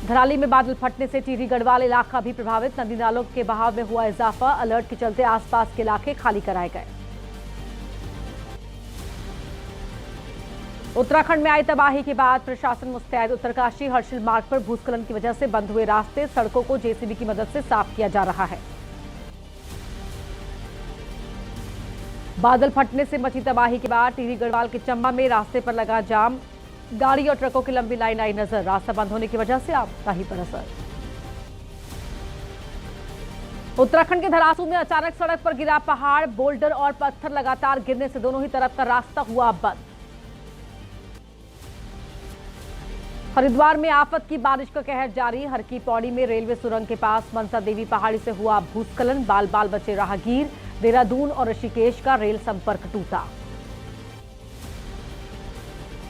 धराली में बादल फटने से टिहरी गढ़वाल इलाका भी प्रभावित। नदी नालों के बहाव में हुआ इजाफा। अलर्ट के चलते आसपास के इलाके खाली कराए गए। उत्तराखंड में आई तबाही के बाद प्रशासन मुस्तैद। उत्तरकाशी हर्षिल मार्ग पर भूस्खलन की वजह से बंद हुए रास्ते, सड़कों को जेसीबी की मदद से साफ किया जा रहा है। बादल फटने से मची तबाही के बाद टिहरी गढ़वाल के चंबा में रास्ते पर लगा जाम। गाड़ी और ट्रकों की लंबी लाइन आई नजर। रास्ता बंद होने की वजह से आवाजाही पर असर। उत्तराखंड के धरासू में अचानक सड़क पर गिरा पहाड़। बोल्डर और पत्थर लगातार गिरने से दोनों ही तरफ का रास्ता हुआ बंद। हरिद्वार में आफत की बारिश का कहर जारी। हर की पौड़ी में रेलवे सुरंग के पास मनसा देवी पहाड़ी से हुआ भूस्खलन। बाल बाल बचे राहगीर। देहरादून और ऋषिकेश का रेल संपर्क टूटा।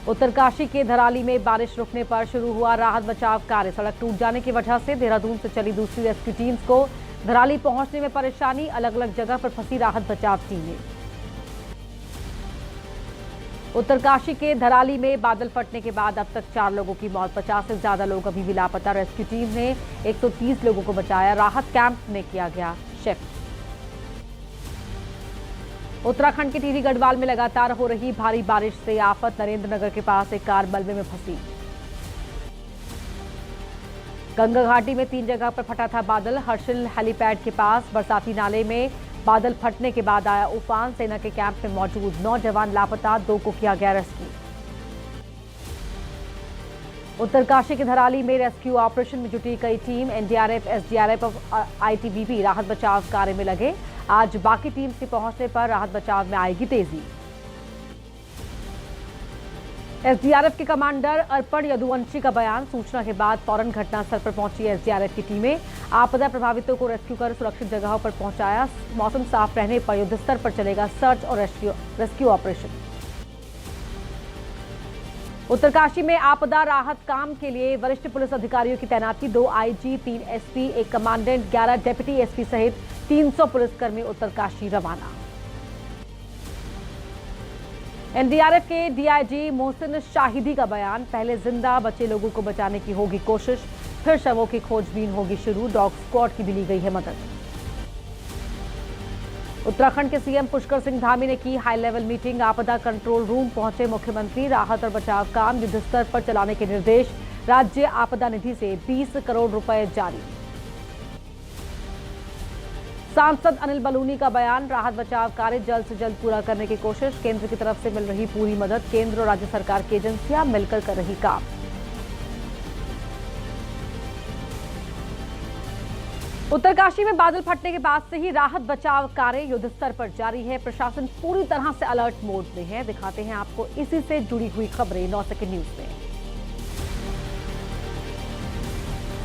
उत्तरकाशी के धराली में बारिश रुकने पर शुरू हुआ राहत बचाव कार्य। सड़क टूट जाने की वजह से देहरादून से चली दूसरी रेस्क्यू टीम्स को धराली पहुंचने में परेशानी। अलग अलग जगह पर फंसी राहत बचाव टीमें। उत्तरकाशी के धराली में बादल फटने के बाद अब तक 4 लोगों की मौत। 50 से ज्यादा लोग अभी भी लापता। रेस्क्यू टीम ने 130 लोगों को बचाया। राहत कैंप में किया गया शिफ्ट। उत्तराखंड के टिहरी गढ़वाल में लगातार हो रही भारी बारिश से आफत। नरेंद्र नगर के पास एक कार मलबे में फंसी। गंगा घाटी में 3 जगह पर फटा था बादल। हर्षिल हेलीपैड के पास बरसाती नाले में बादल फटने के बाद आया उफान। सेना के कैंप में मौजूद 9 जवान लापता, 2 को किया गया रेस्क्यू। उत्तरकाशी के धराली में रेस्क्यू ऑपरेशन में जुटी कई टीम। एनडीआरएफ, एसडीआरएफ और आईटीबीपी राहत बचाव कार्य में लगे। आज बाकी टीम्स के पहुंचने पर राहत बचाव में आएगी तेजी। एसडीआरएफ के कमांडर अर्पण यदुवंशी का बयान। सूचना के बाद फौरन घटनास्थल पर पहुंची एसडीआरएफ की टीमें। आपदा प्रभावितों को रेस्क्यू कर सुरक्षित जगहों पर पहुंचाया। मौसम साफ रहने पर युद्ध स्तर पर चलेगा सर्च और रेस्क्यू ऑपरेशन। उत्तरकाशी में आपदा राहत काम के लिए वरिष्ठ पुलिस अधिकारियों की तैनाती। 2 IG, 3 SP, 1 commandant, 11 deputy SP सहित 300 पुलिसकर्मी उत्तरकाशी रवाना। एनडीआरएफ के डीआईजी मोहसिन शाहिदी का बयान। पहले जिंदा बचे लोगों को बचाने की होगी कोशिश, फिर शवों की खोजबीन होगी शुरू। डॉग स्क्वाड की भी ली गई है मदद। उत्तराखंड के सीएम पुष्कर सिंह धामी ने की हाई लेवल मीटिंग। आपदा कंट्रोल रूम पहुंचे मुख्यमंत्री। राहत और बचाव काम युद्ध स्तर पर चलाने के निर्देश। राज्य आपदा निधि से 20 करोड़ रुपए जारी। सांसद अनिल बलूनी का बयान। राहत बचाव कार्य जल्द से जल्द पूरा करने की कोशिश। केंद्र की तरफ से मिल रही पूरी मदद। केंद्र और राज्य सरकार की एजेंसियां मिलकर कर रही काम। उत्तरकाशी में बादल फटने के बाद से ही राहत बचाव कार्य युद्ध स्तर पर जारी है। प्रशासन पूरी तरह से अलर्ट मोड में है। दिखाते हैं आपको इसी से जुड़ी हुई खबरें 9 सेकंड न्यूज में।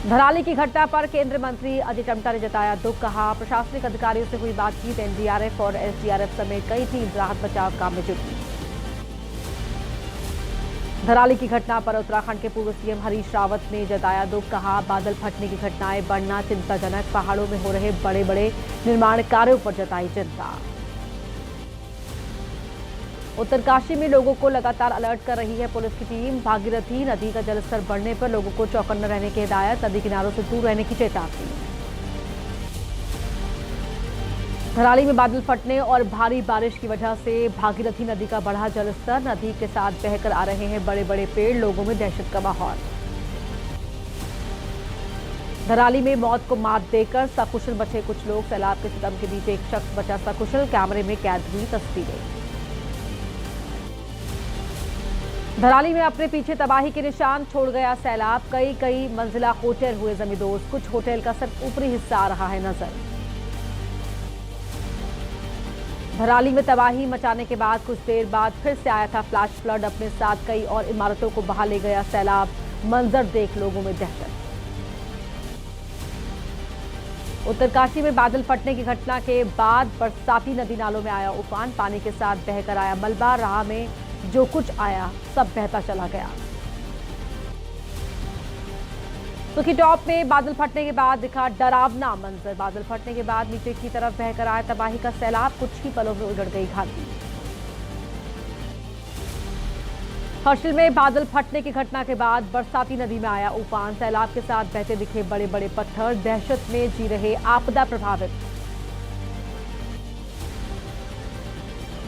धराली की घटना पर केंद्रीय मंत्री अजय टमटा ने जताया दुख। कहा प्रशासनिक अधिकारियों से हुई बातचीत। एनडीआरएफ और एसडीआरएफ समेत कई टीम राहत बचाव काम में जुटी। धराली की घटना पर उत्तराखंड के पूर्व सीएम हरीश रावत ने जताया दुख। कहा बादल फटने की घटनाएं बढ़ना चिंताजनक। पहाड़ों में हो रहे बड़े बड़े निर्माण कार्यों पर जताई चिंता। उत्तरकाशी में लोगों को लगातार अलर्ट कर रही है पुलिस की टीम। भागीरथी नदी का जलस्तर बढ़ने पर लोगों को चौकन्ना रहने की हिदायत। नदी किनारों से दूर रहने की चेतावनी। धराली में बादल फटने और भारी बारिश की वजह से भागीरथी नदी का बढ़ा जलस्तर। नदी के साथ बहकर आ रहे हैं बड़े बड़े पेड़। लोगों में दहशत का माहौल। धराली में मौत को मात देकर सकुशल बचे कुछ लोग। सैलाब के सितम के बीच एक शख्स बचा सकुशल। कैमरे में कैद हुई तस्वीरें। धराली में अपने पीछे तबाही के निशान छोड़ गया सैलाब। कई मंजिला होटल हुए जमींदोज। कुछ होटल का सिर्फ ऊपरी हिस्सा आ रहा है नजर। धराली में तबाही मचाने के बाद कुछ देर बाद फिर से आया था फ्लैश फ्लड। अपने साथ कई और इमारतों को बहा ले गया सैलाब। मंजर देख लोगों में दहशत। उत्तरकाशी में बादल फटने की घटना के बाद बरसाती नदी नालों में आया उफान। पानी के साथ बहकर आया मलबा। राह में जो कुछ आया सब बहता चला गया। सुखी टॉप में बादल फटने के बाद दिखा डरावना मंजर। बादल फटने के बाद नीचे की तरफ बहकर आया तबाही का सैलाब। कुछ ही पलों में उजड़ गई घाटी। हर्षिल में बादल फटने की घटना के बाद बरसाती नदी में आया उफान। सैलाब के साथ बहते दिखे बड़े बड़े पत्थर। दहशत में जी रहे आपदा प्रभावित।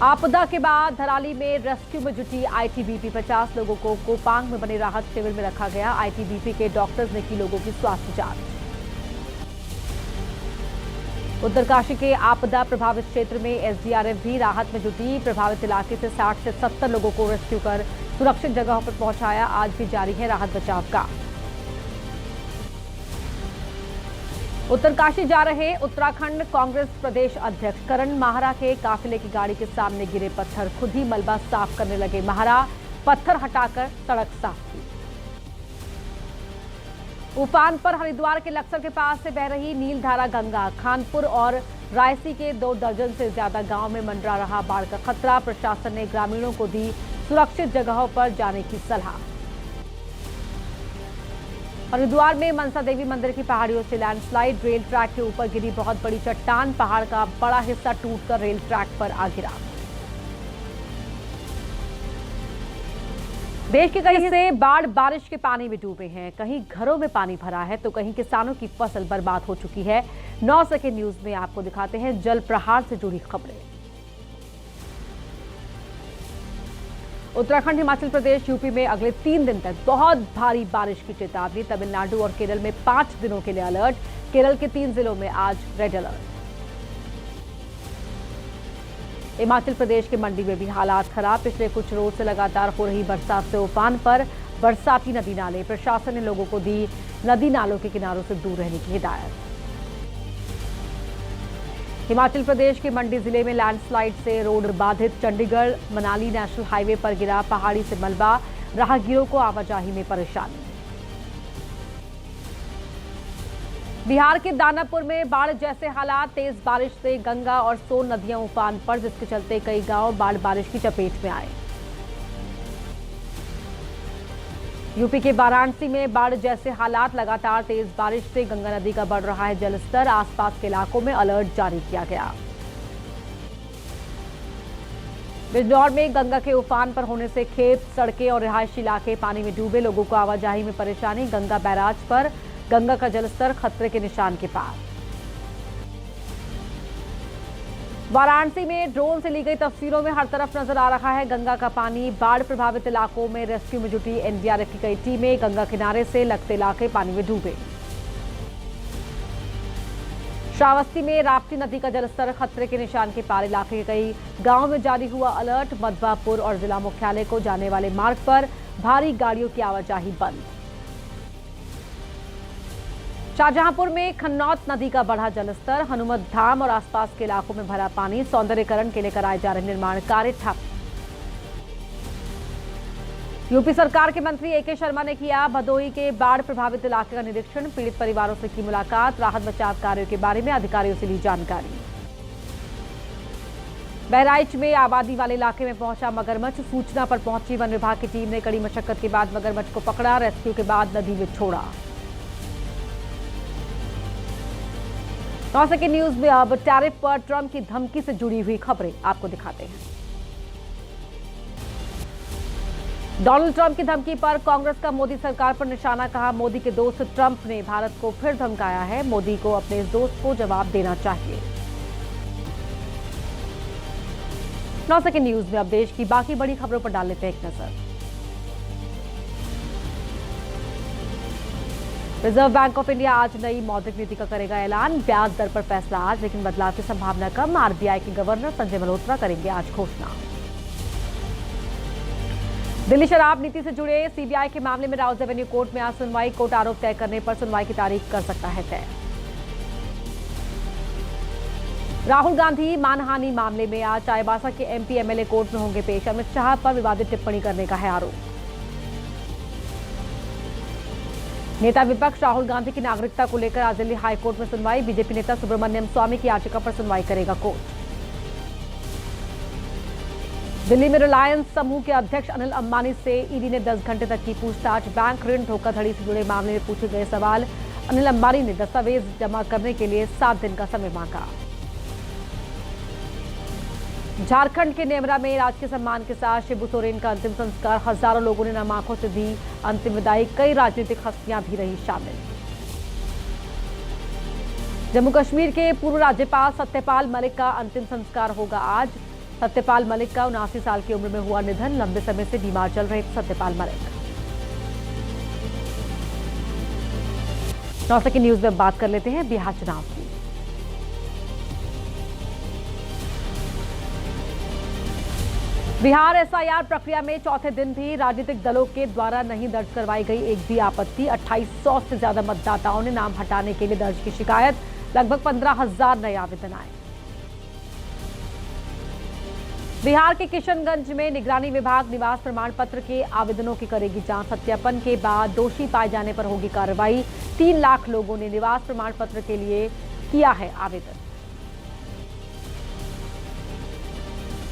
आपदा के बाद धराली में रेस्क्यू में जुटी आईटीबीपी। 50 लोगों को कोपांग में बने राहत शिविर में रखा गया। आईटीबीपी के डॉक्टर्स ने की लोगों की स्वास्थ्य जांच। उत्तरकाशी के आपदा प्रभावित क्षेत्र में एसडीआरएफ भी राहत में जुटी। प्रभावित इलाके से 60 से 70 लोगों को रेस्क्यू कर सुरक्षित जगहों पर पहुंचाया। आज भी जारी है राहत बचाव का। उत्तरकाशी जा रहे उत्तराखंड कांग्रेस प्रदेश अध्यक्ष करण माहरा के काफिले की गाड़ी के सामने गिरे पत्थर। खुद ही मलबा साफ करने लगे माहरा। पत्थर हटाकर सड़क साफ की। उफान पर हरिद्वार के लक्सर के पास से बह रही नीलधारा गंगा। खानपुर और रायसी के 2 दर्जन से ज्यादा गांव में मंडरा रहा बाढ़ का खतरा। प्रशासन ने ग्रामीणों को दी सुरक्षित जगहों पर जाने की सलाह। हरिद्वार में मनसा देवी मंदिर की पहाड़ियों से लैंडस्लाइड। रेल ट्रैक के ऊपर गिरी बहुत बड़ी चट्टान। पहाड़ का बड़ा हिस्सा टूटकर रेल ट्रैक पर आ गिरा। देश के कई हिस्से बाढ़ बारिश के पानी में डूबे हैं। कहीं घरों में पानी भरा है तो कहीं किसानों की फसल बर्बाद हो चुकी है। 9 सेकंड न्यूज में आपको दिखाते हैं जल प्रहार से जुड़ी खबरें। उत्तराखंड, हिमाचल प्रदेश, यूपी में अगले 3 दिन तक बहुत भारी बारिश की चेतावनी। तमिलनाडु और केरल में 5 दिनों के लिए अलर्ट। केरल के 3 जिलों में आज रेड अलर्ट। हिमाचल प्रदेश के मंडी में भी हालात खराब। पिछले कुछ रोज से लगातार हो रही बरसात से उफान पर बरसाती नदी नाले। प्रशासन ने लोगों को दी नदी नालों के किनारों से दूर रहने की हिदायत। हिमाचल प्रदेश के मंडी जिले में लैंडस्लाइड से रोड बाधित। चंडीगढ़ मनाली नेशनल हाईवे पर गिरा पहाड़ी से मलबा। राहगीरों को आवाजाही में परेशानी। बिहार के दानापुर में बाढ़ जैसे हालात। तेज बारिश से गंगा और सोन नदियां उफान पर, जिसके चलते कई गांव बाढ़ बारिश की चपेट में आए। यूपी के वाराणसी में बाढ़ जैसे हालात। लगातार तेज बारिश से गंगा नदी का बढ़ रहा है जलस्तर। आसपास के इलाकों में अलर्ट जारी किया गया। बिजनौर में गंगा के उफान पर होने से खेत, सड़कें और रिहायशी इलाके पानी में डूबे। लोगों को आवाजाही में परेशानी। गंगा बैराज पर गंगा का जलस्तर खतरे के निशान के पार। वाराणसी में ड्रोन से ली गई तस्वीरों में हर तरफ नजर आ रहा है गंगा का पानी। बाढ़ प्रभावित इलाकों में रेस्क्यू में जुटी एनडीआरएफ की कई टीमें। गंगा किनारे से लगते इलाके पानी में डूबे। श्रावस्ती में राप्ती नदी का जलस्तर खतरे के निशान के पार। इलाके के कई गांवों में जारी हुआ अलर्ट। मधवापुर और जिला मुख्यालय को जाने वाले मार्ग पर भारी गाड़ियों की आवाजाही बंद। शाहजहांपुर में खन्नौत नदी का बढ़ा जलस्तर। हनुमत धाम और आसपास के इलाकों में भरा पानी। सौंदर्यीकरण के लिए कराए जा रहे निर्माण कार्य ठप। यूपी सरकार के मंत्री एके शर्मा ने किया भदोही के बाढ़ प्रभावित इलाके का निरीक्षण। पीड़ित परिवारों से की मुलाकात। राहत बचाव कार्यों के बारे में अधिकारियों से ली जानकारी। बहराइच में आबादी वाले इलाके में पहुंचा मगरमच्छ। सूचना पर पहुंची वन विभाग की टीम ने कड़ी मशक्कत के बाद मगरमच्छ को पकड़ा। रेस्क्यू के बाद नदी में छोड़ा। 9 सेकंड न्यूज में अब टैरिफ पर ट्रंप की धमकी से जुड़ी हुई खबरें आपको दिखाते हैं। डोनाल्ड ट्रंप की धमकी पर कांग्रेस का मोदी सरकार पर निशाना। कहा, मोदी के दोस्त ट्रंप ने भारत को फिर धमकाया है। मोदी को अपने इस दोस्त को जवाब देना चाहिए। 9 सेकंड न्यूज में अब देश की बाकी बड़ी खबरों पर डाल लेते हैं एक नजर। रिजर्व बैंक ऑफ इंडिया आज नई मौद्रिक नीति का करेगा ऐलान। ब्याज दर पर फैसला आज, लेकिन बदलाव की संभावना कम। आरबीआई के गवर्नर संजय मल्होत्रा करेंगे आज घोषणा। दिल्ली शराब नीति से जुड़े सीबीआई के मामले में राउज एवेन्यू कोर्ट में आज सुनवाई। कोर्ट आरोप तय करने पर सुनवाई की तारीख कर सकता है तय। राहुल गांधी मानहानि मामले में आज चाईबासा के एमपी एमएलए कोर्ट में होंगे पेश। अमित शाह पर विवादित टिप्पणी करने का है आरोप। नेता विपक्ष राहुल गांधी की नागरिकता को लेकर आज दिल्ली हाईकोर्ट में सुनवाई। बीजेपी नेता सुब्रमण्यम स्वामी की याचिका पर सुनवाई करेगा कोर्ट। दिल्ली में रिलायंस समूह के अध्यक्ष अनिल अंबानी से ईडी ने 10 घंटे तक की पूछताछ। बैंक ऋण धोखाधड़ी से जुड़े मामले में पूछे गए सवाल। अनिल अंबानी ने दस्तावेज जमा करने के लिए 7 दिन का समय मांगा। झारखंड के नेमरा में राजकीय सम्मान के साथ शिबू सोरेन का अंतिम संस्कार। हजारों लोगों ने नम आंखों से दी अंतिम विदाई। कई राजनीतिक हस्तियां भी रही शामिल। जम्मू कश्मीर के पूर्व राज्यपाल सत्यपाल मलिक का अंतिम संस्कार होगा आज। सत्यपाल मलिक का 79 साल की उम्र में हुआ निधन। लंबे समय से बीमार चल रहे सत्यपाल मलिक। नौसे की न्यूज में बात कर लेते हैं बिहार चुनाव की। बिहार एसआईआर प्रक्रिया में चौथे दिन भी राजनीतिक दलों के द्वारा नहीं दर्ज करवाई गई एक भी आपत्ति। 2800 से ज्यादा मतदाताओं ने नाम हटाने के लिए दर्ज की शिकायत। लगभग 15,000 नए आवेदन आए। बिहार के किशनगंज में निगरानी विभाग निवास प्रमाण पत्र के आवेदनों की करेगी जांच। सत्यापन के बाद दोषी पाए जाने पर होगी कार्रवाई। 3 लाख लोगों ने निवास प्रमाण पत्र के लिए किया है आवेदन।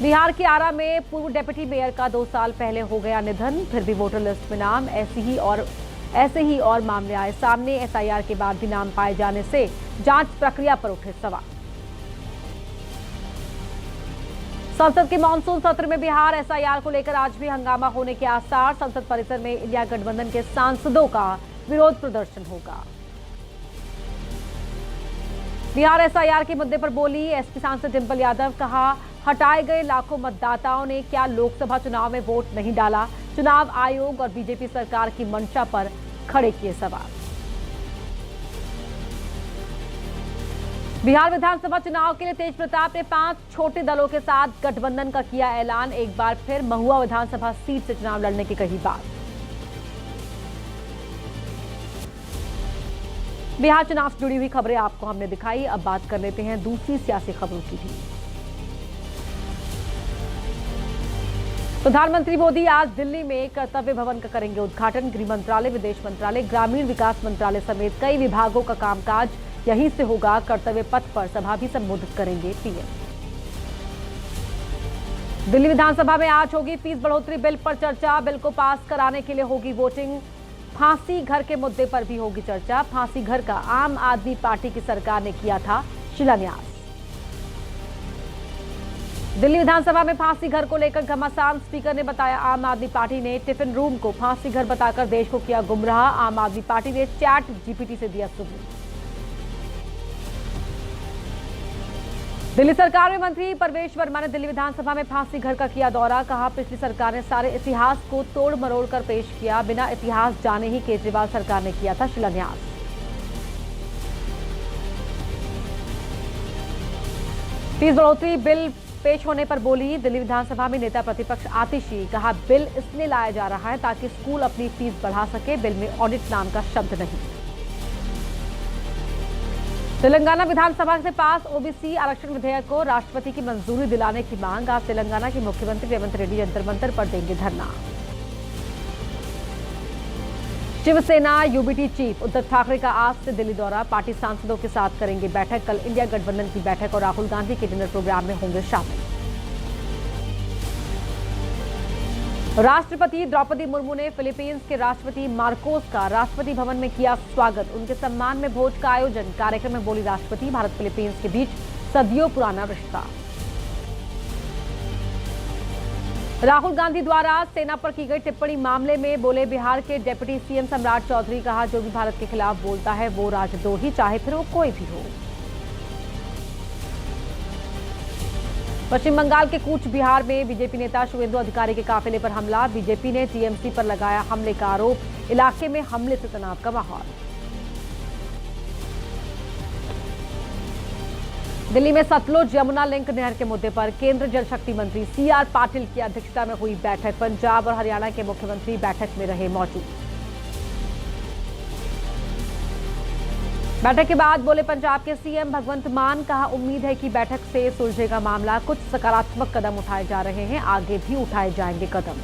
बिहार के आरा में पूर्व डेप्यूटी मेयर का 2 साल पहले हो गया निधन। फिर भी वोटर लिस्ट में नाम ऐसे ही और मामले आए सामने। एसआईआर के बाद भी नाम पाए जाने से जांच प्रक्रिया पर उठे सवाल। संसद के मानसून सत्र में बिहार एसआईआर को लेकर आज भी हंगामा होने के आसार। संसद परिसर में इंडिया गठबंधन के सांसदों का विरोध प्रदर्शन होगा। बिहार एसआईआर के मुद्दे पर बोली एसपी सांसद डिंपल यादव। कहा हटाए गए लाखों मतदाताओं ने क्या लोकसभा चुनाव में वोट नहीं डाला। चुनाव आयोग और बीजेपी सरकार की मंशा पर खड़े किए सवाल। बिहार विधानसभा चुनाव के लिए तेज प्रताप ने 5 छोटे दलों के साथ गठबंधन का किया ऐलान। एक बार फिर महुआ विधानसभा सीट से चुनाव लड़ने की कही बात। बिहार चुनाव से जुड़ी हुई खबरें आपको हमने दिखाई। अब बात कर लेते हैं दूसरी सियासी खबरों की भी। प्रधानमंत्री मोदी आज दिल्ली में कर्तव्य भवन का करेंगे उद्घाटन। गृह मंत्रालय, विदेश मंत्रालय, ग्रामीण विकास मंत्रालय समेत कई विभागों का कामकाज यहीं से होगा। कर्तव्य पथ पर सभा भी संबोधित करेंगे पीएम। दिल्ली विधानसभा में आज होगी फीस बढ़ोतरी बिल पर चर्चा। बिल को पास कराने के लिए होगी वोटिंग। फांसी घर के मुद्दे पर भी होगी चर्चा। फांसी घर का आम आदमी पार्टी की सरकार ने किया था शिलान्यास। दिल्ली विधानसभा में फांसी घर को लेकर घमासान। स्पीकर ने बताया आम आदमी पार्टी ने टिफिन रूम को फांसी घर बताकर देश को किया गुमराह। आम आदमी पार्टी ने चैट जीपीटी से दिया सबूत। दिल्ली सरकार में मंत्री परवेश वर्मा ने दिल्ली विधानसभा में फांसी घर का किया दौरा। कहा पिछली सरकार ने सारे इतिहास को तोड़ मरोड़ कर पेश किया। बिना इतिहास जाने ही केजरीवाल सरकार ने किया था शिलान्यास। फीस बढ़ोतरी बिल पेश होने पर बोली दिल्ली विधानसभा में नेता प्रतिपक्ष आतिशी। कहा बिल इसलिए लाया जा रहा है ताकि स्कूल अपनी फीस बढ़ा सके। बिल में ऑडिट नाम का शब्द नहीं। तेलंगाना विधानसभा से पास ओबीसी आरक्षण विधेयक को राष्ट्रपति की मंजूरी दिलाने की मांग। आज तेलंगाना के मुख्यमंत्री रेवंत रेड्डी जंतर मंतर पर देंगे धरना। शिवसेना यूबीटी चीफ उद्धव ठाकरे का आज से दिल्ली दौरा। पार्टी सांसदों के साथ करेंगे बैठक। कल इंडिया गठबंधन की बैठक और राहुल गांधी के डिनर प्रोग्राम में होंगे शामिल। राष्ट्रपति द्रौपदी मुर्मू ने फिलीपींस के राष्ट्रपति मार्कोस का राष्ट्रपति भवन में किया स्वागत। उनके सम्मान में भोज का आयोजन। कार्यक्रम में बोली राष्ट्रपति भारत फिलीपींस के बीच सदियों पुराना रिश्ता। राहुल गांधी द्वारा सेना पर की गई टिप्पणी मामले में बोले बिहार के डिप्टी सीएम सम्राट चौधरी। कहा जो भी भारत के खिलाफ बोलता है वो राजद्रोही, चाहे फिर वो कोई भी हो। पश्चिम बंगाल के कूच बिहार में बीजेपी नेता शुवेंदु अधिकारी के काफिले पर हमला। बीजेपी ने टीएमसी पर लगाया हमले का आरोप। इलाके में हमले से तनाव का माहौल। दिल्ली में सतलुज यमुना लिंक नहर के मुद्दे पर केंद्र जल शक्ति मंत्री सीआर पाटिल की अध्यक्षता में हुई बैठक। पंजाब और हरियाणा के मुख्यमंत्री बैठक में रहे मौजूद। बैठक के बाद बोले पंजाब के सीएम भगवंत मान। कहा उम्मीद है कि बैठक से सुलझेगा मामला। कुछ सकारात्मक कदम उठाए जा रहे हैं, आगे भी उठाए जाएंगे कदम।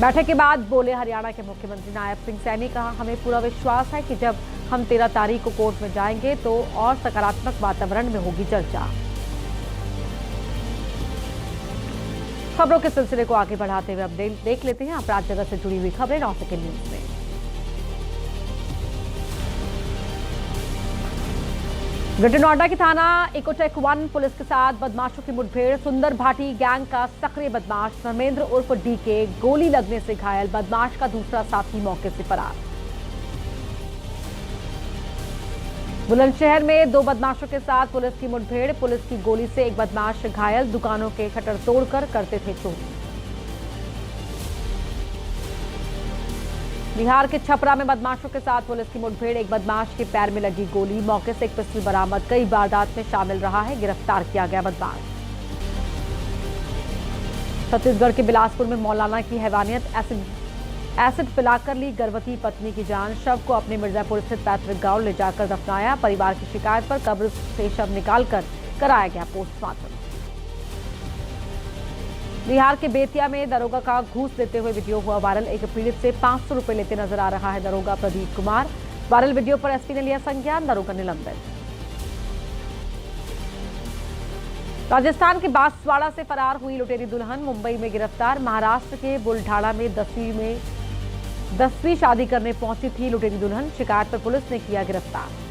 बैठक के बाद बोले हरियाणा के मुख्यमंत्री नायब सिंह सैनी। कहा हमें पूरा विश्वास है कि जब हम 13 तारीख को कोर्ट में जाएंगे तो और सकारात्मक वातावरण में होगी चर्चा। खबरों के सिलसिले को आगे बढ़ाते हुए अब देख लेते हैं अपराध जगत से जुड़ी हुई खबरें 9 सेकंड न्यूज में। ग्रेटर नोएडा की थाना इकोटेक 1 पुलिस के साथ बदमाशों की मुठभेड़। सुंदर भाटी गैंग का सक्रिय बदमाश धर्मेंद्र उर्फ डीके गोली लगने से घायल, बदमाश का दूसरा साथी मौके से फरार। बुलंदशहर में 2 बदमाशों के साथ पुलिस की मुठभेड़, पुलिस की गोली से एक बदमाश घायल, दुकानों के शटर तोड़कर करते थे चोरी। बिहार के छपरा में बदमाशों के साथ पुलिस की मुठभेड़, एक बदमाश के पैर में लगी गोली, मौके से एक पिस्टल बरामद, कई वारदात में शामिल रहा है, गिरफ्तार किया गया बदमाश। छत्तीसगढ़ के बिलासपुर में मौलाना की हैवानियत, एसिड पिलाकर ली गर्भवती पत्नी की जान, शव को अपने मिर्जापुर स्थित पैतृक गांव ले जाकर दफनाया, परिवार की शिकायत पर कब्र से शव निकालकर कराया गया पोस्टमार्टम। बिहार के बेतिया में दरोगा का घूस देते हुए वीडियो हुआ वायरल, एक पीड़ित से 500 रुपए लेते नजर आ रहा है दरोगा प्रदीप कुमार। वायरल वीडियो पर एसपी ने लिया संज्ञान, दरोगा निलंबित। राजस्थान के बांसवाड़ा से फरार हुई लुटेरी दुल्हन मुंबई में गिरफ्तार। महाराष्ट्र के बुलढाणा में 10वीं शादी करने पहुंची थी लुटेरी दुल्हन, शिकायत पर पुलिस ने किया गिरफ्तार।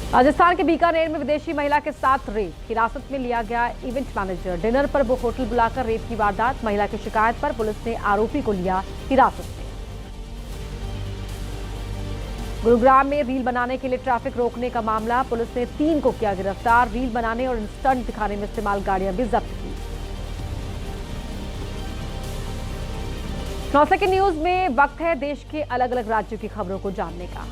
राजस्थान के बीकानेर में विदेशी महिला के साथ रेप, हिरासत में लिया गया इवेंट मैनेजर, डिनर पर वो होटल बुलाकर रेप की वारदात, महिला की शिकायत पर पुलिस ने आरोपी को लिया हिरासत में। गुरुग्राम में रील बनाने के लिए ट्रैफिक रोकने का मामला, पुलिस ने 3 को किया गिरफ्तार, रील बनाने और स्टंट दिखाने में इस्तेमाल गाड़ियां भी जब्त की। 9 सेकंड न्यूज में वक्त है देश के अलग अलग राज्यों की खबरों को जानने का।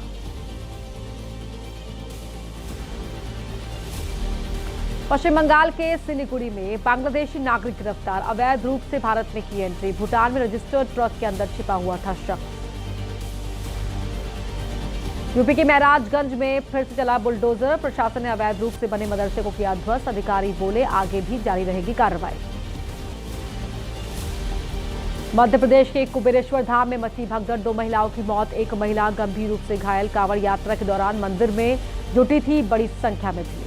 पश्चिम बंगाल के सिलीगुड़ी में बांग्लादेशी नागरिक गिरफ्तार, अवैध रूप से भारत में की एंट्री, भूटान में रजिस्टर्ड ट्रक के अंदर छिपा हुआ था शख्स। यूपी के महराजगंज में फिर से चला बुलडोजर, प्रशासन ने अवैध रूप से बने मदरसे को किया ध्वस्त, अधिकारी बोले आगे भी जारी रहेगी कार्रवाई। मध्य प्रदेश के कुबेरेश्वर धाम में मची भगदड़, 2 महिलाओं की मौत, एक महिला गंभीर रूप से घायल, कांवड़ यात्रा के दौरान मंदिर में जुटी थी बड़ी संख्या में भीड़।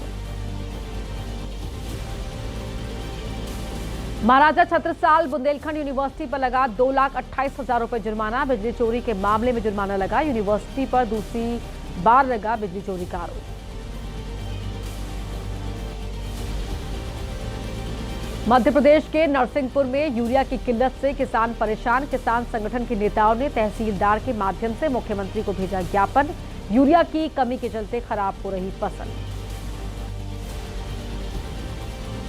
महाराजा छत्रसाल बुंदेलखंड यूनिवर्सिटी पर लगा 2,28,000 रुपए जुर्माना, बिजली चोरी के मामले में जुर्माना लगा, यूनिवर्सिटी पर दूसरी बार लगा बिजली चोरी का आरोप। मध्य प्रदेश के नरसिंहपुर में यूरिया की किल्लत से किसान परेशान, किसान संगठन के नेताओं ने तहसीलदार के माध्यम से मुख्यमंत्री को भेजा ज्ञापन, यूरिया की कमी के चलते खराब हो रही फसल।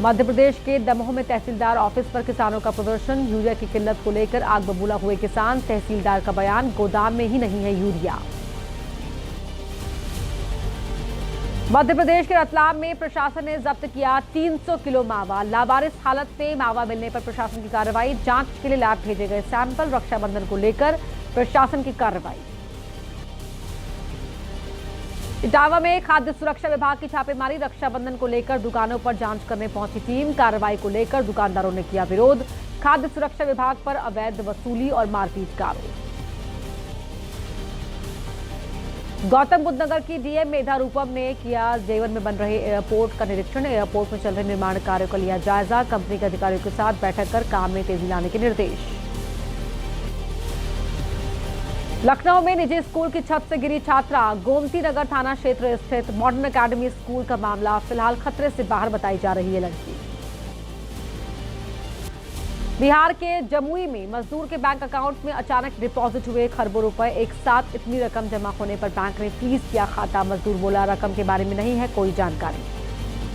मध्य प्रदेश के दमोह में तहसीलदार ऑफिस पर किसानों का प्रदर्शन, यूरिया की किल्लत को लेकर आग बबूला हुए किसान, तहसीलदार का बयान गोदाम में ही नहीं है यूरिया। मध्य प्रदेश के रतलाम में प्रशासन ने जब्त किया 300 किलो मावा, लावारिस हालत में मावा मिलने पर प्रशासन की कार्रवाई, जांच के लिए लैब भेजे गए सैंपल, रक्षाबंधन को लेकर प्रशासन की कार्रवाई। इटावा में खाद्य सुरक्षा विभाग की छापेमारी, रक्षाबंधन को लेकर दुकानों पर जांच करने पहुंची टीम, कार्रवाई को लेकर दुकानदारों ने किया विरोध, खाद्य सुरक्षा विभाग पर अवैध वसूली और मारपीट का आरोप। गौतम बुद्ध नगर की डीएम मेधा रूपम ने किया जेवन में बन रहे एयरपोर्ट का निरीक्षण, एयरपोर्ट में चल रहे निर्माण कार्यों का लिया जायजा, कंपनी के अधिकारियों के साथ बैठक कर काम में तेजी लाने के निर्देश। लखनऊ में निजी स्कूल की छत से गिरी छात्रा, गोमती नगर थाना क्षेत्र स्थित मॉडर्न एकेडमी स्कूल का मामला, फिलहाल खतरे से बाहर बताई जा रही है लड़की। बिहार के जमुई में मजदूर के बैंक अकाउंट में अचानक डिपॉजिट हुए खरबों रुपए, एक साथ इतनी रकम जमा होने पर बैंक ने फ्रीज किया खाता, मजदूर बोला रकम के बारे में नहीं है कोई जानकारी।